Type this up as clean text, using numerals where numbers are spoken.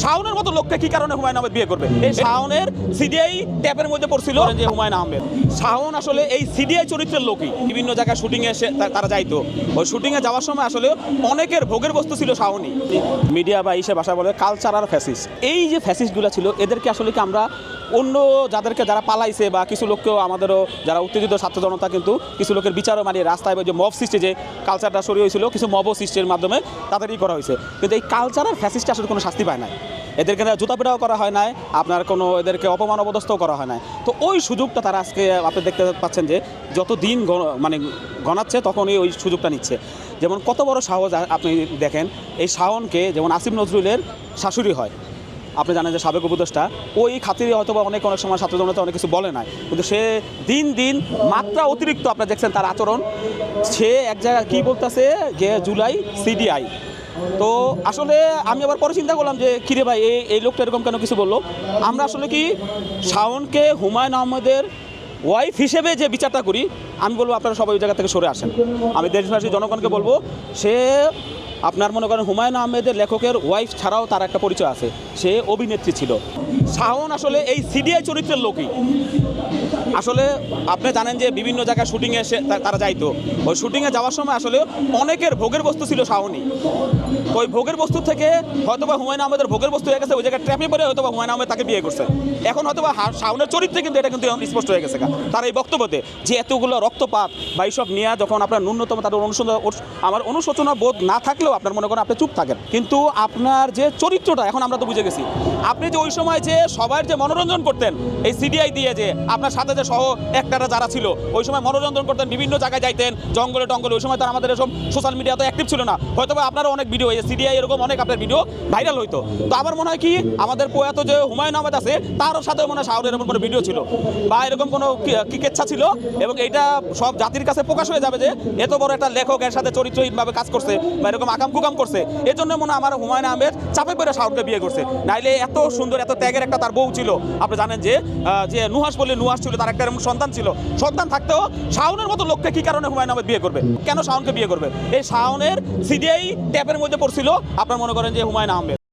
শাওনের মতো লোককে কি কারণে হুমায়ুন আহমেদ বিয়ে করবে? এই শাওনের সিডিআই ট্যাপের মধ্যে পড়ছিল যে হুমায়ুন আহমেদ। শাওন আসলে এই সিডিআই চরিত্রের লোকই। বিভিন্ন জায়গায় শুটিংয়ে তারা যাইতো, ওই শুটিংয়ে যাওয়ার সময় আসলে অনেকের ভোগের বস্তু ছিল শাওনই। মিডিয়া বা ইসে ভাষা বলে কালচারাল ফ্যাসিস্ট। এই যে ফ্যাসিস্টগুলো ছিল এদেরকে আসলে কি আমরা অন্য যারা পালাইছে বা কিছু লোককেও আমাদেরও যারা উত্তেজিত ছাত্র জনতা কিন্তু কিছু লোকের বিচারও মানিয়ে রাস্তায় যে মব সৃষ্টি যে কালচারটা সরিয়ে হয়েছিল কিছু মব সৃষ্টির মাধ্যমে তাদেরই করা হয়েছে, কিন্তু এই কালচারাল ফ্যাসিস্টে আসলে কোনো শাস্তি পায় না। এদেরকে জুতাপিটাও করা হয় নাই, আপনার কোনো এদেরকে অপমান অবদস্থও করা হয় না। তো ওই সুযোগটা তারা আজকে আপনি দেখতে পাচ্ছেন যে যত দিন মানে গণাচ্ছে তখনই ওই সুযোগটা নিচ্ছে। যেমন কত বড় সাহস আপনি দেখেন, এই শাওনকে যেমন আসিফ নজরুলের শাশুড়ি হয়, আপনি জানেন যে সাবেক উপদেষ্টা, ওই খাতিরে হয়তো বা অনেক সময় ছাত্র জনতা অনেক কিছু বলে নাই, কিন্তু সে দিন দিন মাত্রা অতিরিক্ত আপনারা দেখছেন তার আচরণ। সে এক জায়গায় কী বলতেছে যে জুলাই সিডিআই। তো আসলে আমি আবার পরে চিন্তা করলাম যে কিরে ভাই এই লোকটা এরকম কেন কিছু বললো। আমরা আসলে কি শাওনকে হুমায়ুন আহমেদের ওয়াইফ হিসেবে যে বিচারটা করি, আমি বলবো আপনারা সবাই ওই জায়গা থেকে সরে আসেন। আমি দেশবাসী জনগণকে বলবো, সে আপনার মনে করেন হুমায়ুন আহমেদের লেখকের ওয়াইফ ছাড়াও তার একটা পরিচয় আছে, সে অভিনেত্রী ছিল। শাওন আসলে এই সিডিআই চরিত্রের লোকই। আসলে আপনি জানেন যে বিভিন্ন জায়গায় শুটিংয়ে তারা যাইতো, ওই শুটিংয়ে যাওয়ার সময় আসলে অনেকের ভোগের বস্তু ছিল শাওনই। তো ওই ভোগের বস্তু থেকে হয়তোবা হুমায়ুন আহমেদের ভোগের বস্তু হয়ে গেছে, ওই জায়গায় ট্র্যাপে পড়ে হয়তোবা হুমায়ুন আহমেদ তাকে বিয়ে করছে। এখন হয়তোবা শাওনের চরিত্রে কিন্তু এটা কিন্তু স্পষ্ট হয়ে গেছে তার এই বক্তব্যতে, যে এতগুলো রক্তপাত বা এইসব নিয়ে যখন আপনার ন্যূনতম তাদের আমার অনুশোচনা বোধ না থাকলেও আপনার মনে করেন আপনি চুপ থাকেন, কিন্তু আপনার যে চরিত্রটা এখন আমরা তো বুঝে গেছি। আপনি যে ওই সময় যে সবার যে মনোরঞ্জন করতেন এই সিডিআই দিয়ে, যে আপনার সাথে যে সহ একটারা যারা ছিল ওই সময় মনোরঞ্জন করতেন, বিভিন্ন জায়গায় যাইতেন জঙ্গলে টঙ্গলে, ওই সময় তার আমাদের এসব সোশ্যাল মিডিয়া তো অ্যাক্টিভ ছিল না, হয়তো আপনারও অনেক ভিডিও সিডিআই এরকম অনেক আপনার ভিডিও ভাইরাল হইতো। তো আমার মনে হয় কি আমাদের প্রয়াত যে হুমায়ুন আহমেদ আছে তারও সাথে মনে হয় শাওনের এরকম কোনো ভিডিও ছিল বা এরকম কোনো কিকেচ্ছা ছিল, এবং এইটা সব জাতির কাছে প্রকাশ হয়ে যাবে যে এত বড় একটা লেখক এর সাথে চরিত্রহীনভাবে কাজ করছে বা এরকম আকাম কুকাম করছে। এর জন্য মনে হয় আমার হুমায়ুন আহমেদ চাপে পড়ে শাওনকে বিয়ে করছে, নাইলে এত সুন্দর এত ত্যাগের একটা তার বউ ছিল। আপনি জানেন যে নুহাস বললে নুহাস ছিল, তার একটা এরকম সন্তান ছিল, সন্তান থাকতেও শাওনের মতো লোককে কি কারণে হুমায়ুন আহমেদ বিয়ে করবে? কেন শাওনকে বিয়ে করবে? এই শাওনের সিডিআই ট্যাপের মধ্যে পড়ছিল আপনার মনে করেন যে হুমায়ুন আহমেদ।